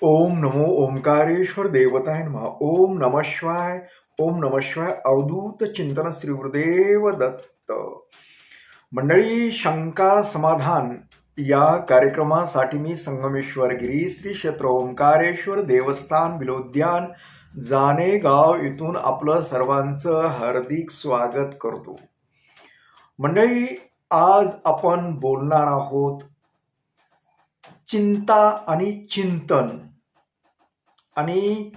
ओम नमो ओंकारेश्वर देवताय नमः. ओम नमः शिवाय. ओम नमः शिवाय. अवधूत चिंतन श्री गुरुदेव दत्त. मंडळी, शंका समाधान या कार्यक्रमासाठी मी संगमेश्वर गिरी श्री क्षेत्र ओंकारेश्वर देवस्थान विलोद्यान जाणे गाव इथून आपलं सर्वांचं हार्दिक स्वागत करतो. मंडळी, आज आपण बोलणार आहोत चिंता आणि चिंतन. आणि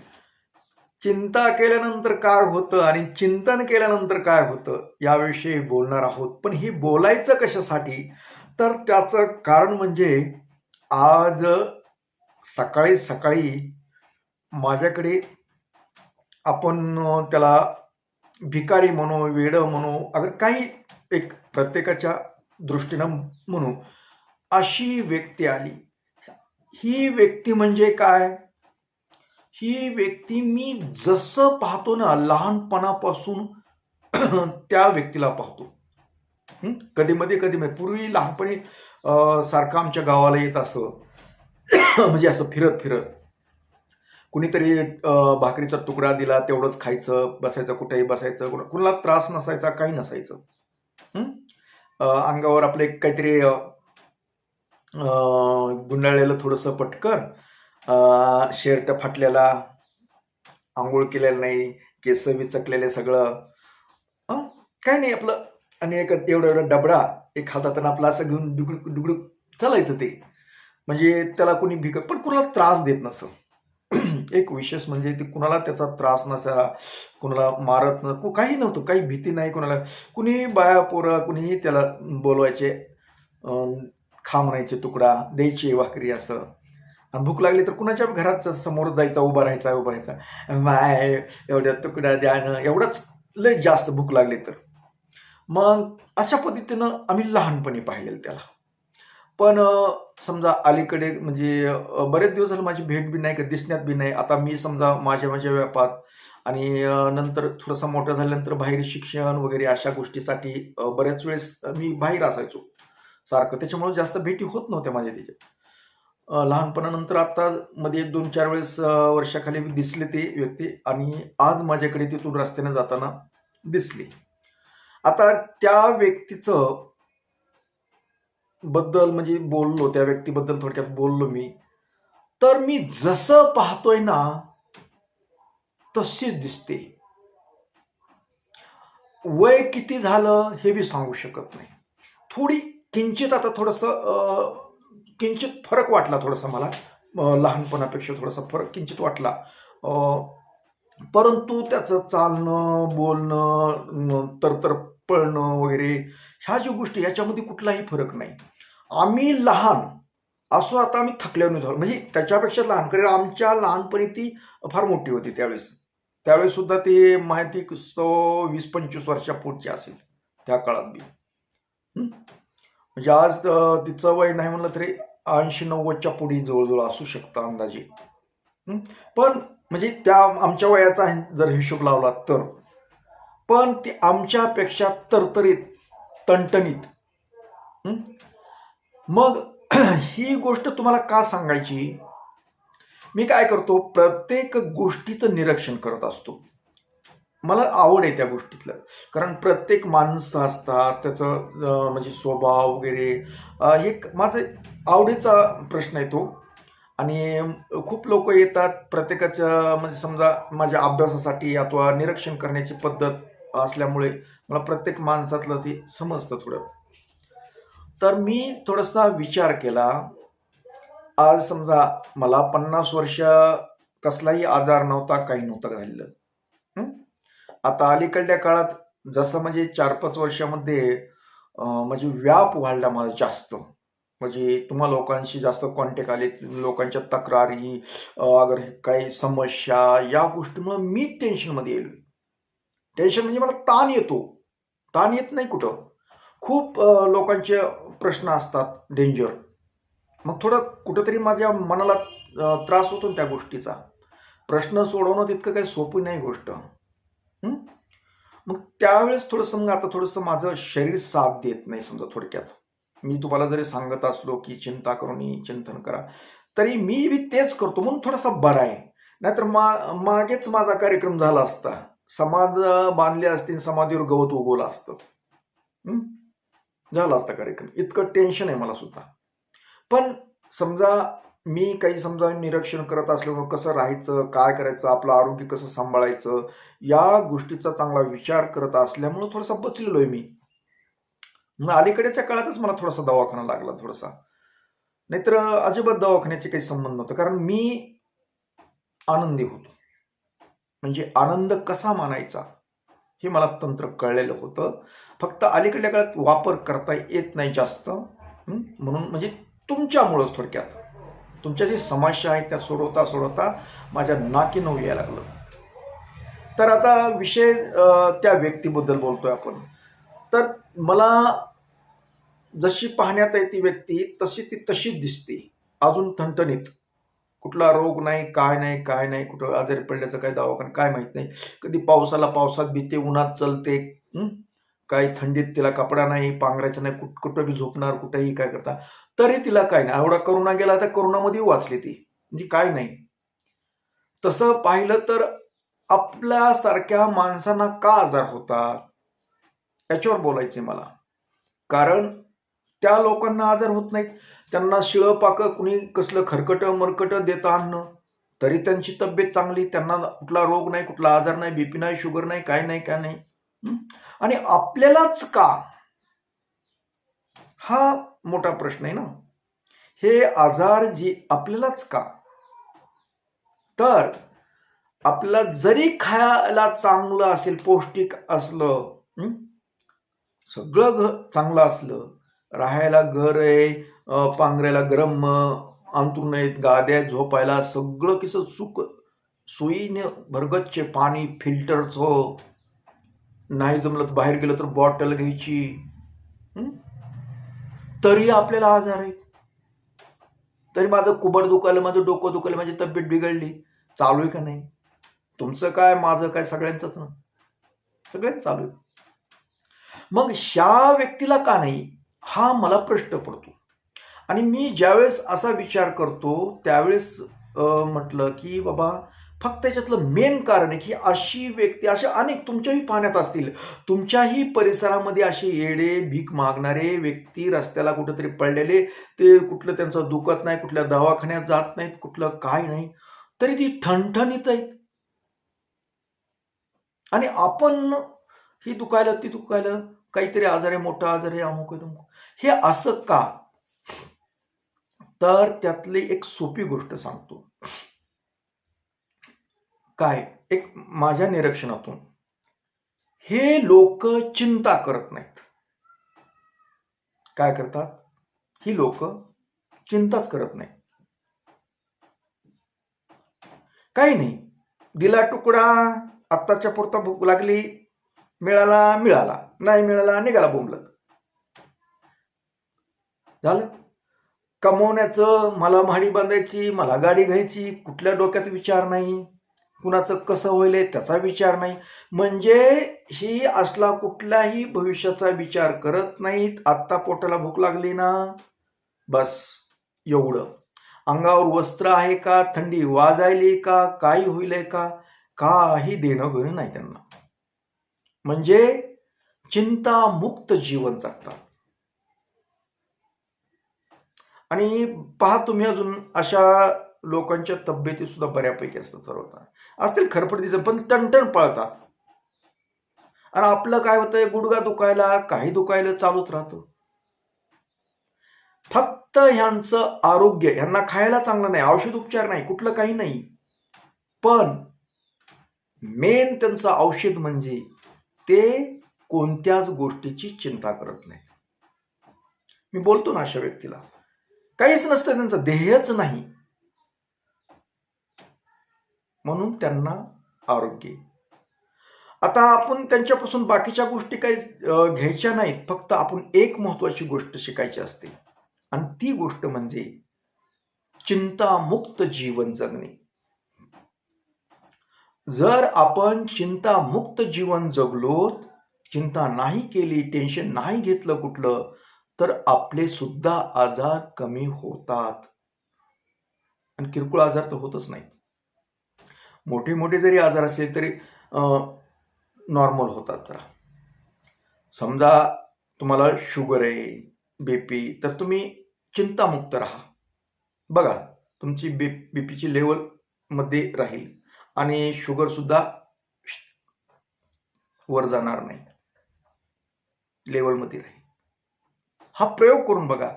चिंता केल्यानंतर काय होतं आणि चिंतन केल्यानंतर काय होतं याविषयी बोलणार आहोत. पण हे बोलायचं कशासाठी, तर त्याचं कारण म्हणजे आज सकाळी सकाळी माझ्याकडे आपण त्याला भिकारी म्हणू, वेडं म्हणू, अगर काही एक प्रत्येकाच्या दृष्टीनं म्हणू, अशी व्यक्ती आली. ही व्यक्ती म्हणजे काय? ही व्यक्ती मी जसं पाहतो ना लहानपणापासून त्या व्यक्तीला पाहतो. कधी मध्ये पूर्वी लहानपणी सारखं आमच्या गावाला येत असं म्हणजे असं फिरत फिरत कुणीतरी भाकरीचा तुकडा दिला, तेवढंच खायचं, बसायचं, कुठेही बसायचं, कुणाला त्रास नसायचा, काही नसायचं. अंगावर आपले काहीतरी गुंडाळलेलं थोडंसं पटकन, शर्ट फाटलेला, आंघोळ केलेलं नाही, केस विचकलेले सगळं, काय नाही आपलं, आणि एक एवढा डबडा एक हातात आपला असं घेऊन डुगडुक डुगडुक चालायचं. ते म्हणजे त्याला कोणी पण कुणाला त्रास देत नसं. एक विशेष म्हणजे ते कुणाला त्याचा त्रास नसा, कुणाला मारत न, काही नव्हतं, काही भीती नाही कुणाला. कुणी बाया पोरं कुणीही त्याला बोलवायचे, खा म्हणायचे, तुकडा द्यायची, भाकरी असं. आणि भूक लागली तर कुणाच्या घरात समोर जायचा, उभा राहायचा, माय एवढ्या तुकडा द्या ना, एवढंच. लय जास्त भूक लागली तर मग अशा पद्धतीनं आम्ही लहानपणी पाहिलेलं त्याला. पण समजा अलीकडे म्हणजे बरेच दिवस झाले माझी भेट बी नाही, का दिसण्यात बी नाही. आता मी समजा माझ्या व्यापात आणि नंतर थोडंसं मोठं झाल्यानंतर बाहेर शिक्षण वगैरे अशा गोष्टीसाठी बऱ्याच वेळेस मी बाहेर असायचो सारखं. त्याच्यामुळे जास्त भेटी होत नव्हत्या माझ्या त्याच्यात. लहानपणानंतर आता मध्ये 1-2-4 वेळेस वर्षाखाली दिसले ते व्यक्ती, आणि आज माझ्याकडे तिथून रस्त्याने जाताना दिसली. आता त्या व्यक्तीचं बद्दल म्हणजे बोललो, त्या व्यक्तीबद्दल थोडक्यात बोललो मी. तर मी जसं पाहतोय ना तशीच दिसते. वय किती झालं हे बी सांगू शकत नाही. थोडी किंचित आता थोडंसं किंचित फरक वाटला थोडासा मला, लहानपणापेक्षा थोडासा फरक किंचित वाटला. परंतु त्याचं चालणं, बोलणं, तर पळणं वगैरे ह्या ज्या गोष्टी, याच्यामध्ये कुठलाही फरक नाही. आम्ही लहान असो, आता आम्ही थकल्यावर झालो, म्हणजे त्याच्यापेक्षा लहानकडे आमच्या लहानपणी ती फार मोठी होती त्यावेळेस सुद्धा ती माहिती 20-25 वर्षापूर्वीची असेल त्या काळात बी. म्हणजे आज तिचं वय नाही म्हणलं तरी 80-90च्या पुढे जवळजवळ असू शकतं अंदाजे. पण म्हणजे त्या आमच्या वयाचा जर हिशोब लावला तर, पण ती आमच्यापेक्षा तरतरीत, टणटणीत. मग ही गोष्ट तुम्हाला का सांगायची? मी काय करतो, प्रत्येक गोष्टीचं निरीक्षण करत असतो. मला आवड आहे त्या गोष्टीतलं, कारण प्रत्येक माणसं असतात, त्याचं म्हणजे स्वभाव वगैरे, एक माझं आवडीचा प्रश्न आहे तो. आणि खूप लोक येतात प्रत्येकाच्या, म्हणजे समजा माझ्या अभ्यासासाठी अथवा निरीक्षण करण्याची पद्धत असल्यामुळे मला प्रत्येक माणसातलं ती समजतं थोडं. तर मी थोडासा विचार केला. आज समजा मला 50 वर्ष कसलाही आजार नव्हता, काही नव्हतं झालेलं. आता अलीकडल्या काळात जसं म्हणजे 4-5 वर्षामध्ये म्हणजे व्याप वाढला माझा जास्त. म्हणजे तुम्हा लोकांशी जास्त कॉन्टॅक्ट आले, लोकांच्या तक्रारी, अगर काही समस्या, या गोष्टीमुळे मी टेन्शनमध्ये येलो. टेन्शन म्हणजे मला ताण येतो. ताण येत नाही कुठं, खूप लोकांचे प्रश्न असतात, डेंजर. मग थोडं कुठंतरी माझ्या मनाला त्रास होतो त्या गोष्टीचा. प्रश्न सोडवणं तितकं काही सोपी नाही गोष्ट. मग त्यावेळेस थोडंसं, मग आता थोडंसं माझं शरीर साथ देत नाही. समजा थोडक्यात मी तुम्हाला जरी सांगत असलो की चिंता करून चिंतन करा, तरी मी बी तेच करतो म्हणून थोडासा बरा आहे. नाहीतर मागेच माझा कार्यक्रम झाला असता. समाज बांधले असतील, समाधीवर गवत उगवलं असतं. झाला असता कार्यक्रम. इतकं टेन्शन आहे मला सुद्धा. पण समजा मी काही समजा निरीक्षण करत असल्यामुळे कसं राहायचं, काय करायचं, आपलं आरोग्य कसं सांभाळायचं, या गोष्टीचा चांगला विचार करत असल्यामुळे थोडासा बचलेलो आहे मी. मग अलीकडेच्या काळातच मला थोडासा दवाखाना लागला थोडासा. नाहीतर अजिबात दवाखान्याचे काही संबंध नव्हता. कारण मी आनंदी होतो. म्हणजे आनंद कसा मानायचा हे मला तंत्र कळलेलं होतं. फक्त अलीकडल्या काळात वापर करता येत नाही जास्त. म्हणून म्हणजे तुमच्यामुळंच थोडक्यात तुमच्या जी समस्या आहे त्या सोडवता माझ्या नाकी नऊ यायला लागलं. तर आता विषय त्या व्यक्तीबद्दल बोलतोय आपण. तर मला जशी पाहण्यात आहे ती व्यक्ती ती तशीच दिसते, अजून ठणठणीत. कुठला रोग नाही, काय नाही, कुठं आजारी पडल्याचं काय दवाखाना काय माहित नाही. कधी पावसात भीते, उन्हात चलते, काही थंडीत तिला कपडा नाही, पांघरायचं नाही, कुठं बी झोपणार, कुठेही काय करता, तरी तिला काय नाही. एवढा करोना गेला तर करोनामध्ये वाचली ती, म्हणजे काय नाही. तसं पाहिलं तर आपल्यासारख्या माणसांना का आजार होतात याच्यावर बोलायचे मला. कारण त्या लोकांना आजार होत नाहीत. त्यांना शिळं पाकं कुणी कसलं खरकट मरकट देतं अन्न, तरी त्यांची तब्येत चांगली, त्यांना कुठला रोग नाही, कुठला आजार नाही, बीपी नाही, शुगर नाही, काय नाही. आणि आपल्यालाच का, हा मोठा प्रश्न आहे ना. हे आजार जे आपल्यालाच का? तर आपल्याला जरी खायला चांगलं असेल, पौष्टिक असलं, सगळं चांगलं असलं, राहायला घर आहे, पांघरायला गरम अंथरूण आहेत, गाद्या, झोपायला सगळं कसं सुख सोयीने, भरगच्च पाणी फिल्टरचं, नाही जमलं तर बाहेर गेलं तर बॉटल घ्यायची, तरी आपल्याला आजार आहेत. तरी माझं कुबड दुखायला, माझं डोकं दुखायला, माझी तब्येत बिघडली, चालू आहे का नाही? तुमचं काय, माझं काय, सगळ्यांचंच ना, सगळ्यांच चालू आहे. मग ह्या व्यक्तीला का नाही, हा मला प्रश्न पडतो. आणि मी ज्यावेळेस असा विचार करतो त्यावेळेस म्हटलं की बाबा, फक्त याच्यातलं मेन कारण आहे की अशी व्यक्ती, अशा अनेक तुमच्याही पाहण्यात असतील, तुमच्याही परिसरामध्ये असे येडे, भीक मागणारे व्यक्ती रस्त्याला कुठेतरी पडलेले, ते कुठलं त्यांचं दुखत नाही, कुठल्या दवाखान्यात जात नाहीत, कुठलं काय नाही, तरी ती ठणठणीत आहेत. आणि आपण ही दुखायला, ती दुखायला, काहीतरी आजार आहे, मोठा आजार आहे, अमुक आहे, तमुक, हे असं का? तर त्यातली एक सोपी गोष्ट सांगतो. काय, एक माझ्या निरीक्षणातून हे लोक चिंता करत नाहीत. काय करतात? ही लोक चिंताच करत नाही. काही नाही, दिला तुकडा, आत्ताच्या पुरता भूक लागली, मिळाला, नाही मिळाला, निघाला बोंबलत, झालं. कमवण्याचं, मला महाडी बांधायची, मला गाडी घ्यायची, कुठल्या डोक्यात विचार नाही, कुणाचं कसं होईल त्याचा विचार नाही. म्हणजे ही असला कुठल्याही भविष्याचा विचार करत नाहीत. आत्ता पोटाला भूक लागली ना, बस एवढं. अंगावर वस्त्र आहे का, थंडी वाजायली का, काही होईल का, काही देणं घेणं नाही त्यांना. म्हणजे चिंतामुक्त जीवन जगतात. आणि पहा तुम्ही, अजून अशा लोकांच्या तब्येती सुद्धा बऱ्यापैकी असतात, सर्वता असतील खरपडतीचं, पण टणटण पळतात. आणि आपलं काय होतंय, गुडघा दुखायला, काही दुखायला चालूच राहतं. फक्त ह्यांचं आरोग्य, ह्यांना खायला चांगलं नाही, औषध उपचार नाही, कुठलं काही नाही, पण मेन त्यांचं औषध म्हणजे ते कोणत्याच गोष्टीची चिंता करत नाही. मी बोलतो ना, अशा व्यक्तीला काहीच नसतं, त्यांचं ध्येयच नाही, म्हणून त्यांना आरोग्य. आता आपण त्यांच्यापासून बाकीच्या गोष्टी काही घ्यायच्या नाहीत, फक्त आपण एक महत्वाची गोष्ट शिकायची असते, आणि ती गोष्ट म्हणजे चिंतामुक्त जीवन जगणे. जर आपण चिंतामुक्त जीवन जगलो, चिंता नाही केली, टेन्शन नाही घेतलं कुठलं, तर आपले सुद्धा आजार कमी होतात. आणि किरकोळ आजार तर होतच नाही. मोठे मोठे जरी आजार असेल तरी नॉर्मल होतात. जरा समजा तुम्हाला शुगर आहे, बीपी, तर तुम्ही चिंतामुक्त राहा. बघा तुमची बीपीची लेवल मध्ये राहील आणि शुगर सुद्धा वर जाणार नाही, लेवलमध्ये राहील. हा प्रयोग करून बघा.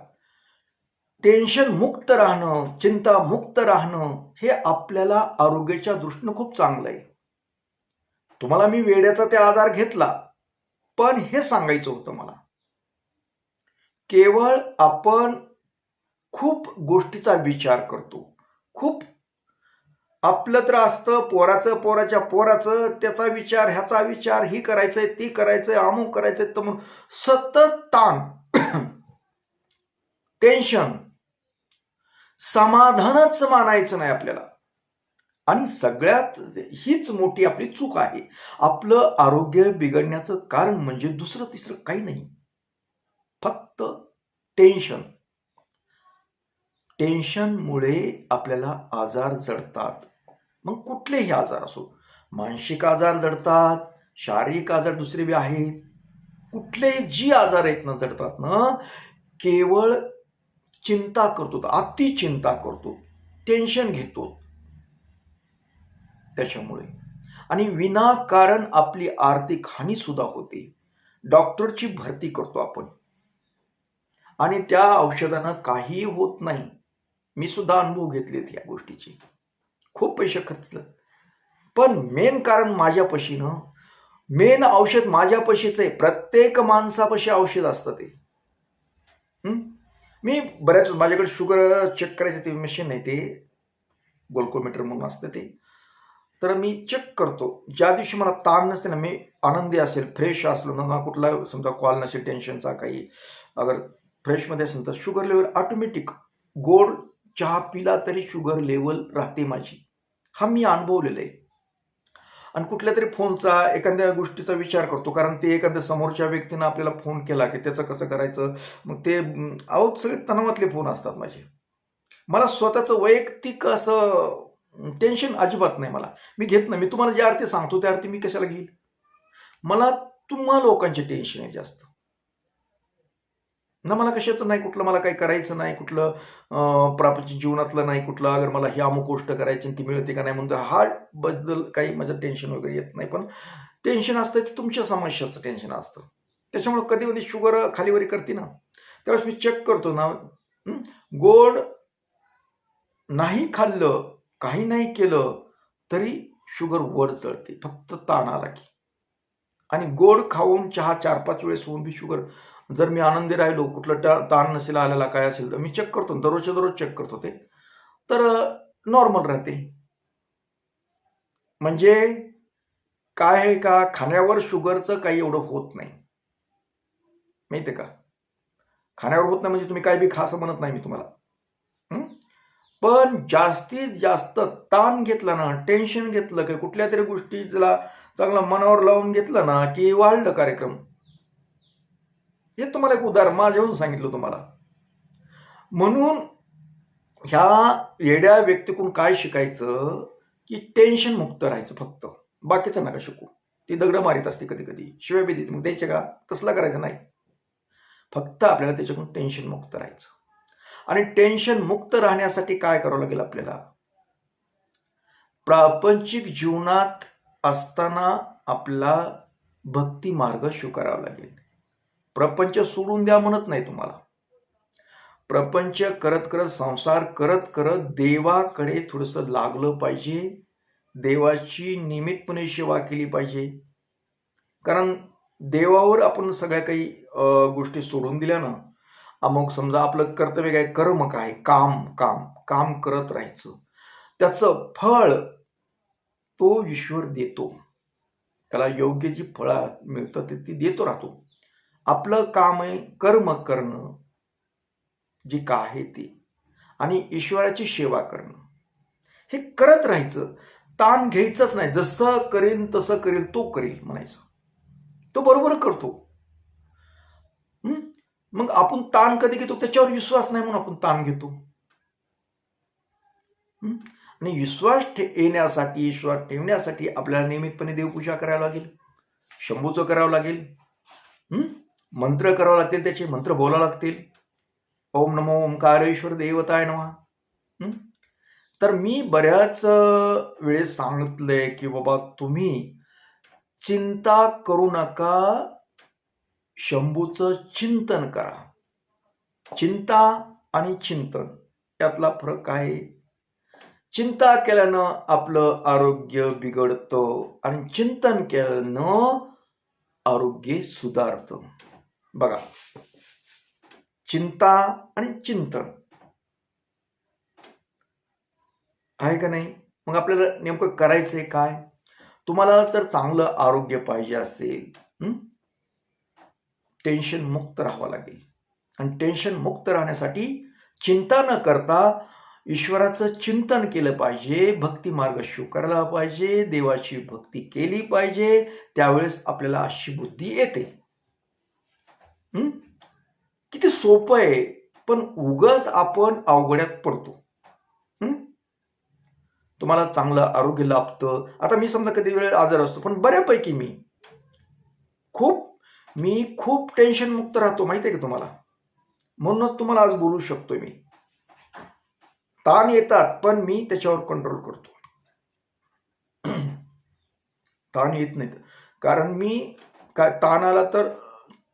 टेन्शन मुक्त राहणं, चिंता मुक्त राहणं हे आपल्याला आरोग्याच्या दृष्टीनं खूप चांगलं आहे. तुम्हाला मी वेड्याचा ते आधार घेतला, पण हे सांगायचं होतं मला, केवळ आपण खूप गोष्टीचा विचार करतो. खूप आपलं तर असतं पोराच्या पोराचं, त्याचा विचार, ह्याचा विचार, ही करायचंय, ती करायचंय, अमुक करायचंय, तर मग सतत ताण, टेन्शन, समाधानच मानायचं नाही आपल्याला. आणि सगळ्यात हीच मोठी आपली चूक आहे. आपलं आरोग्य बिघडण्याचं कारण म्हणजे दुसरं तिसरं काही नाही, फक्त टेन्शन. टेन्शनमुळे आपल्याला आजार जडतात. मग कुठलेही आजार असो, मानसिक आजार जडतात, शारीरिक आजार दुसरे बी आहेत, कुठलेही जी आजार आहेत ना जडतात ना, केवळ चिंता करतो, अति चिंता करतो, टेन्शन घेतो त्याच्यामुळे. आणि विनाकारण आपली आर्थिक हानी सुद्धा होते. डॉक्टरची भरती करतो आपण आणि त्या औषधानं काही होत नाही. मी सुद्धा अनुभव घेतलेत या गोष्टीचे, खूप पैसे खर्चले. पण मेन कारण माझ्यापाशीनं, मेन औषध माझ्यापाशीच आहे. प्रत्येक माणसापाशी औषध असतं ते. मी बऱ्याच, माझ्याकडे शुगर चेक करायचं ते मशीन आहे, ते ग्लुकोमीटर म्हणून असतं ते. तर मी चेक करतो. ज्या दिवशी मला ताण नसते ना, मी आनंदी असेल, फ्रेश असलो ना, कुठला समजा कॉल नसेल टेन्शनचा काही, अगर फ्रेशमध्ये असेल तर शुगर लेवल ऑटोमॅटिक, गोड चहा पिला तरी शुगर लेवल राहते माझी. हा मी अनुभवलेला आहे. आणि कुठल्या तरी फोनचा, एखाद्या गोष्टीचा विचार करतो, कारण ते एखाद्या समोरच्या व्यक्तीनं आपल्याला फोन केला की त्याचं कसं करायचं, मग ते सगळे तणावातले फोन असतात माझे. मला स्वतःचं वैयक्तिक असं टेन्शन अजिबात नाही मला, मी घेत नाही. मी तुम्हाला ज्या अर्थी सांगतो त्या अर्थी मी कशाला घेईल. मला तुम्हा लोकांचे टेन्शन आहे जास्त ना, मला कशाचं नाही, कुठलं मला काही करायचं नाही, कुठलं प्रापंचिक जीवनातलं नाही, कुठलं अगर मला ही अमुक गोष्ट करायची ती मिळते का नाही म्हणून हा बद्दल काही माझं टेन्शन वगैरे येत नाही. पण टेन्शन असतं ते तुमच्या समस्याचं टेन्शन असतं. त्याच्यामुळे कधी कधी शुगर खालीवरी करते ना, त्यावेळेस मी चेक करतो ना, गोड नाही खाल्लं, काही नाही केलं तरी शुगर वर चढते, फक्त ताण आला की. आणि गोड खाऊन चहा 4-5 वेळेस होऊन बी शुगर, जर मी आनंदी राहिलो, कुठलं ताण नसेल आलेला, काय असेल तर मी चेक करतो, दररोजच्या दररोज चेक करतो ते, तर नॉर्मल राहते. म्हणजे काय आहे का, खाण्यावर शुगरचं काही एवढं होत नाही, माहिती आहे का. खाण्यावर होत नाही म्हणजे तुम्ही काय बी खा असं म्हणत नाही मी तुम्हाला. पण जास्तीत जास्त ताण घेतला ना, टेन्शन घेतलं की कुठल्या तरी गोष्टीला चांगला मनावर लावून घेतलं ना, की वाढलं कार्यक्रम. हे तुम्हाला एक उदाहरण माझ्याहून सांगितलं तुम्हाला. म्हणून ह्या येड्या व्यक्तीकडून काय शिकायचं की टेन्शन मुक्त राहायचं, फक्त बाकीचं नका शिकू. ती दगड मारित असते कधी कधी, शिवाय बी देते, मग द्यायचे का, तसला करायचं नाही. फक्त आपल्याला त्याच्याकडून टेन्शन मुक्त राहायचं. आणि टेन्शन मुक्त राहण्यासाठी काय करावं लागेल आपल्याला, प्रापंचिक जीवनात असताना आपला भक्ती मार्ग स्वीकारावा लागेल. प्रपंच सोडून द्या म्हणत नाही तुम्हाला. प्रपंच करत करत, संसार करत करत देवाकडे थोडंसं लागलं पाहिजे, देवाची नियमितपणे सेवा केली पाहिजे. कारण देवावर आपण सगळ्या काही गोष्टी सोडून दिल्या ना, अमुक समजा आपलं कर्तव्य काय, कर्म काय, काम काम काम करत राहायचं, त्याचं फळ तो ईश्वर देतो. त्याला योग्य जी फळं मिळतं ती देतो राहतो. आपलं काम आहे कर्म करणं, जी का आहे ती, आणि ईश्वराची सेवा करणं, हे करत राहायचं. ताण घ्यायचंच नाही, जसं करेन तसं करेल, तो करेल म्हणायचं, तो बरोबर करतो. मग आपण ताण कधी घेतो, त्याच्यावर विश्वास नाही म्हणून आपण ताण घेतो. हं? आणि विश्वास विश्वास ठेवण्यासाठी आपल्याला नियमितपणे देवपूजा करावी लागेल, शंभूचं करावं लागेल, मंत्र करावं लागतील, त्याचे मंत्र बोलावं लागतील. ओम नमो ओंकारेश्वर देवताय नमः. तर मी बऱ्याच वेळेस सांगितलंय की बाबा तुम्ही चिंता करू नका, शंभूचं चिंतन करा. चिंता आणि चिंतन यातला फरक आहे. चिंता केल्यानं आपलं आरोग्य बिघडतं आणि चिंतन केल्यानं आरोग्य सुधारतं. बघा, चिंता आणि चिंतन आहे का नाही? मग आपल्याला नेमकं करायचंय काय? तुम्हाला जर चांगलं आरोग्य पाहिजे असेल, टेन्शन मुक्त राहावं लागेल. आणि टेन्शन मुक्त राहण्यासाठी चिंता न करता ईश्वराचं चिंतन केलं पाहिजे, भक्ती मार्ग स्वीकारला पाहिजे, देवाची भक्ती केली पाहिजे. त्यावेळेस आपल्याला अशी बुद्धी येते. किती सोपं आहे, पण उगाच आपण अवघड्यात पडतो. तुम्हाला चांगलं आरोग्य लाभतं. आता मी समजा कधी वेळ आजार असतो, पण बऱ्यापैकी मी खूप टेन्शन मुक्त राहतो, माहिती आहे का तुम्हाला? म्हणूनच तुम्हाला आज बोलू शकतोय मी. ताण येतात, पण मी त्याच्यावर कंट्रोल करतो. ताण येत नाहीत, कारण मी काय ताण आला तर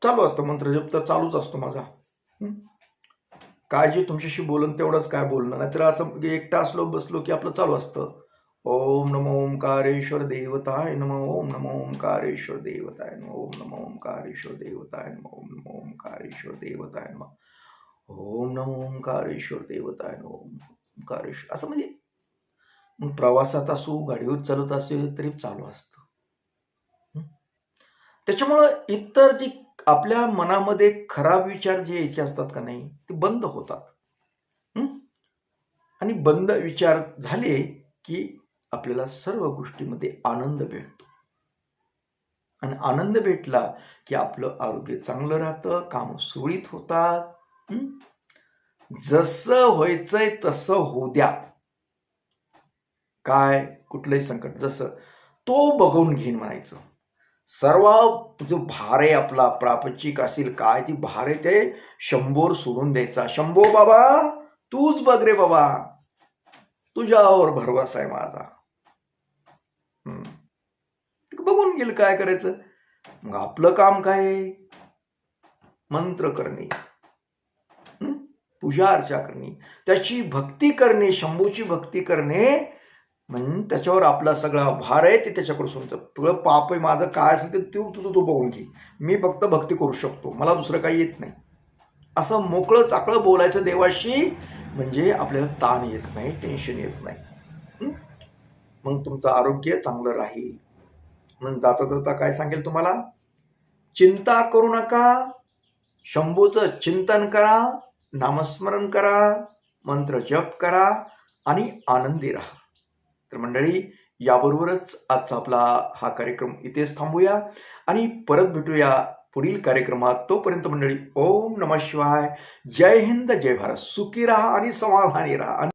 चालू असतं मंत्रजप, तर चालूच असतो माझा. काय जे तुमच्याशी बोलन तेवढंच काय बोलणं, नाहीतर असं एकटा असलो बसलो की आपलं चालू असतं. ओम नमो ओंकारेश्वर देवताय नमः, ओम नमो ओंकारेश्वर देवताय नमः, ओम नमो ओंकारेश्वर देवताय नमः, ओम नमो ओंकारेश्वर देवताय नमः, ओम नमो ओंकारेश्वर देवताय नमः, ओम ओंकारेश्वर. असं म्हणजे मग प्रवासात असू, गाडीवर चालत असेल तरी चालू असतं. त्याच्यामुळं इतर जी आपल्या मनामध्ये खराब विचार जे यायचे असतात का नाही, ते बंद होतात. आणि बंद विचार झाले की आपल्याला सर्व गोष्टीमध्ये आनंद भेटतो. आणि आनंद भेटला की आपलं आरोग्य चांगलं राहतं, काम सुरळीत होतात. जसं व्हायचंय तसं होऊ द्या. काय कुठलंही संकट जसं तो बघून घेईन म्हणायचं. सर्व जो भार आहे आपला प्रापंचिक असेल काय, ती भार आहे ते शंभोर सोडून द्यायचा. शंभो बाबा तूच बघ रे बाबा, तुझ्यावर भरवसा आहे माझा. बघून गेलं काय करायचं. मग आपलं काम काय? मंत्र करणे, पूजा अर्चा करणे, त्याची भक्ती करणे, शंभूची भक्ती करणे. म्हणून त्याच्यावर आपला सगळा भार आहे ते त्याच्याकडे सोडतं. तुझं पाप आहे, माझं काय असेल ते तुझं तू बघून घे. मी फक्त भक्ती करू शकतो, मला दुसरं काही येत नाही. असं मोकळं चाकळं बोलायचं देवाशी, म्हणजे आपल्याला ताण येत नाही, टेन्शन येत नाही. मग तुमचं आरोग्य चांगलं राहील. म्हणून जाता जाता काय सांगेल तुम्हाला? चिंता करू नका, शंभूचं चिंतन करा, नामस्मरण करा, मंत्र जप करा आणि आनंदी राहा. तर मंडळी, याबरोबरच आजचा आपला हा कार्यक्रम इथेच थांबूया आणि परत भेटूया पुढील कार्यक्रमात. तोपर्यंत मंडळी, ओम नमः शिवाय, जय हिंद, जय भारत. सुखी राहा आणि समाधानी राहा.